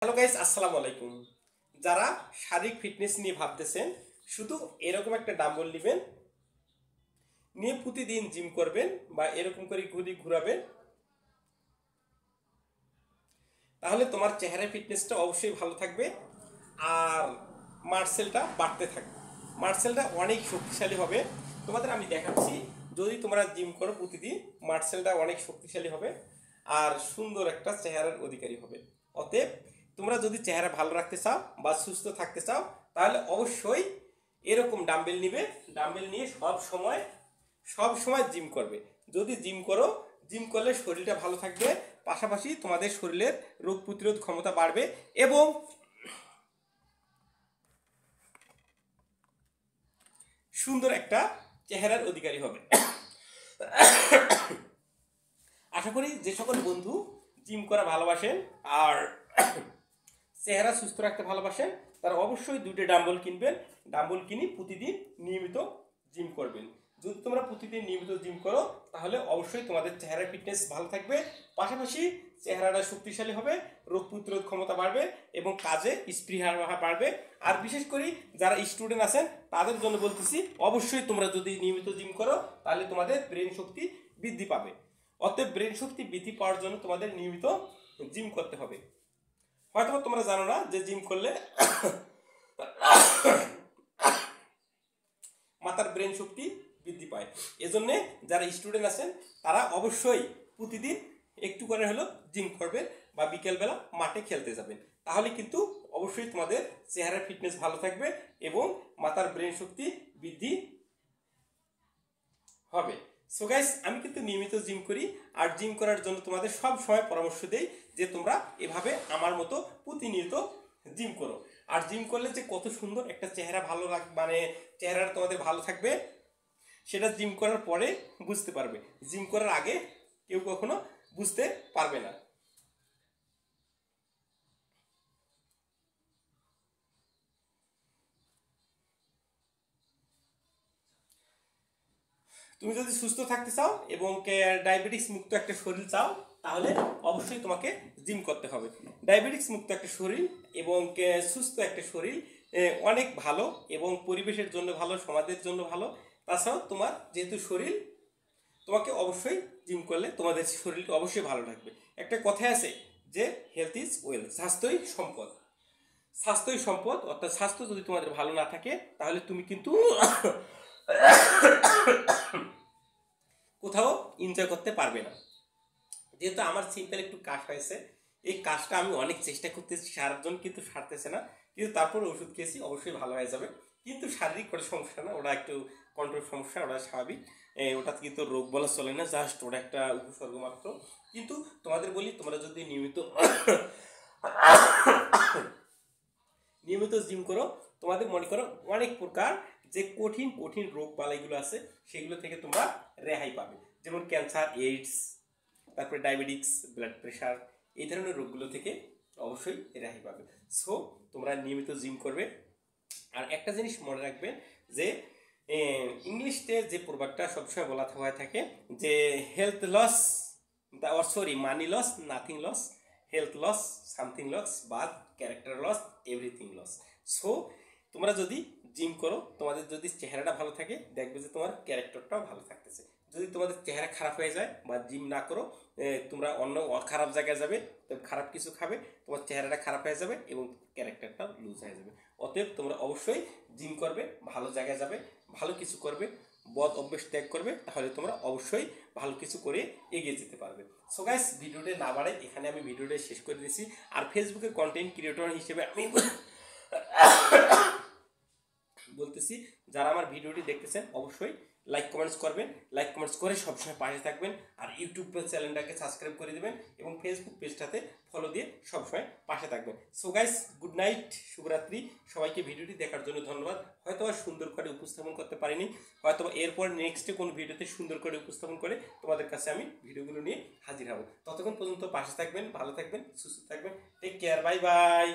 Hello guys, আসসালামু আলাইকুম। যারা শারীরিক ফিটনেস নিয়ে ভাবতেছেন, শুধু এরকম একটা ডাম্বল নেবেন, নিয়ে প্রতিদিন জিম করবেন বা এরকম করে ঘুরাবেন, তাহলে তোমার চেহারা ফিটনেসটা অবশ্যই ভালো থাকবে আর মার্সেলটা বাড়তে থাকবে। মার্সেলটা অনেক শক্তিশালী হবে। তোমাদের আমি দেখাচ্ছি, যদি তোমরা জিম করো প্রতিদিন, মার্সেলটা অনেক শক্তিশালী হবে আর সুন্দর একটা চেহারার অধিকারী হবে। অতএব তোমরা যদি চেহারা ভালো রাখতে চাও বা সুস্থ থাকতে চাও, তাহলে অবশ্যই এরকম ডাম্বেল নিবে। ডাম্বেল নিয়ে সব সময় জিম করবে। যদি জিম করো, জিম করলে শরীরটা ভালো থাকবে, পাশাপাশি তোমাদের শরীরের রোগ প্রতিরোধ ক্ষমতা বাড়বে এবং সুন্দর একটা চেহারার অধিকারী হবে। আশা করি যে সকল বন্ধু জিম করা ভালোবাসেন আর চেহারা সুস্থ রাখতে ভালোবাসেন, তারা অবশ্যই দুইটা ডাম্বল কিনবেন। ডাম্বল কিনে প্রতিদিন নিয়মিত জিম করবেন। যদি তোমরা প্রতিদিন নিয়মিত জিম করো, তাহলে অবশ্যই তোমাদের চেহারা ফিটনেস ভালো থাকবে, পাশাপাশি চেহারাটা শক্তিশালী হবে, রোগ প্রতিরোধ ক্ষমতা বাড়বে এবং কাজে স্পৃহা বাড়বে। আর বিশেষ করে যারা স্টুডেন্ট আছেন তাদের জন্য বলতেছি, অবশ্যই তোমরা যদি নিয়মিত জিম করো, তাহলে তোমাদের ব্রেন শক্তি বৃদ্ধি পাবে। অতএব ব্রেন শক্তি বৃদ্ধি পাওয়ার জন্য তোমাদের নিয়মিত জিম করতে হবে। হয়তো তোমরা জানো না যে জিম করলে মাথার ব্রেন শক্তি বৃদ্ধি পায়। এজন্য যারা স্টুডেন্ট আছেন তারা অবশ্যই প্রতিদিন একটু করে হলো জিম করবেন বা বিকেলবেলা মাঠে খেলতে যাবেন। তাহলে কিন্তু অবশ্যই তোমাদের চেহারার ফিটনেস ভালো থাকবে এবং মাথার ব্রেন শক্তি বৃদ্ধি হবে। সো গাইস, আমি কিন্তু নিয়মিত জিম করি আর জিম করার জন্য তোমাদের সব সময় পরামর্শ দেই যে তোমরা এভাবে আমার মতো প্রতিনিয়ত জিম করো। আর জিম করলে যে কত সুন্দর একটা চেহারা ভালো মানে চেহারাটা তোমাদের ভালো থাকবে, সেটা জিম করার পরে বুঝতে পারবে। জিম করার আগে কেউ কখনো বুঝতে পারবে না। তুমি যদি সুস্থ থাকতে চাও এবং ডায়াবেটিক্স মুক্ত একটা শরীর চাও, তাহলে অবশ্যই তোমাকে জিম করতে হবে। ডায়াবেটিক্স মুক্ত একটা শরীর এবং সুস্থ একটা শরীর অনেক ভালো এবং পরিবেশের জন্য ভালো, সমাজের জন্য ভালো। তাছাড়াও তোমার যেহেতু শরীর, তোমাকে অবশ্যই জিম করলে তোমাদের শরীরটা অবশ্যই ভালো থাকবে। একটা কথাই আছে যে হেলথ ইজ ওয়েলথ, স্বাস্থ্যই সম্পদ। স্বাস্থ্যই সম্পদ, অর্থাৎ স্বাস্থ্য যদি তোমাদের ভালো না থাকে, তাহলে তুমি কিন্তু কোথাও এনজয় করতে পারবে না। যেহেতু আমার সিম্পল একটু কাশ হয়েছে, এই কাশটা আমি অনেক চেষ্টা করতেছি সারার জন্য, কিন্তু সারতেছে না। কিন্তু তারপর ওষুধ খেয়েছি, অবশ্যই ভালো হয়ে যাবে। কিন্তু শারীরিক কোনো সমস্যা না, ওটা একটু কন্ট্রোল সমস্যা, ওটা স্বাভাবিক। ওটা কিন্তু রোগ বলা চলে না, জাস্ট ওটা একটা উপসর্গ মাত্র। কিন্তু তোমাদের বলি, তোমরা যদি নিয়মিত জিম করো, তোমাদের মনে করো অনেক প্রকার যে কঠিন কঠিন রোগ বালাইগুলো আছে, সেগুলো থেকে তোমরা রেহাই পাবে। যেমন ক্যান্সার, এইডস, তারপরে ডায়াবেটিক্স, ব্লাড প্রেশার, এই ধরনের রোগগুলো থেকে অবশ্যই রেহাই পাবে। সো তোমরা নিয়মিত জিম করবে। আর একটা জিনিস মনে রাখবে যে ইংলিশে যে প্রবাদটা সবসময় বলা হয়ে থাকে যে health loss money loss nothing loss, health loss something loss, but character loss everything loss. So তোমরা যদি জিম করো, তোমাদের যদি চেহারাটা ভালো থাকে, দেখবে যে তোমার ক্যারেক্টারটাও ভালো থাকতেছে। যদি তোমাদের চেহারা খারাপ হয়ে যায় বা জিম না করো, তোমরা অন্য খারাপ জায়গায় যাবে, খারাপ কিছু খাবে, তোমার চেহারাটা খারাপ হয়ে যাবে এবং ক্যারেক্টারটা লুজ হয়ে যাবে। অতএব তোমরা অবশ্যই জিম করবে, ভালো জায়গায় যাবে, ভালো কিছু করবে, বদ অভ্যেস ত্যাগ করবে, তাহলে তোমরা অবশ্যই ভালো কিছু করে এগিয়ে যেতে পারবে। সো গাইস, ভিডিওটা না বাড়াই এখানে আমি ভিডিওটা শেষ করে দিয়েছি। আর ফেসবুকের কন্টেন্ট ক্রিয়েটর হিসেবে আমি বলতেছি, যারা আমার ভিডিওটি দেখতেছেন অবশ্যই লাইক কমেন্টস করবেন, লাইক কমেন্টস করে সবসময় পাশে থাকবেন। আর ইউটিউব চ্যানেলটাকে সাবস্ক্রাইব করে দেবেন এবং ফেসবুক পেজটাতে ফলো দিয়ে সবসময় পাশে থাকবেন। সো গাইস, গুড নাইট, শুভরাত্রি। সবাইকে ভিডিওটি দেখার জন্য ধন্যবাদ। হয়তো আর সুন্দর করে উপস্থাপন করতে পারিনি, হয়তো এরপর নেক্সটে কোনো ভিডিওতে সুন্দর করে উপস্থাপন করে তোমাদের কাছে আমি ভিডিওগুলো নিয়ে হাজির হব। ততক্ষণ পর্যন্ত পাশে থাকবেন, ভালো থাকবেন, সুস্থ থাকবেন। Take care, bye by.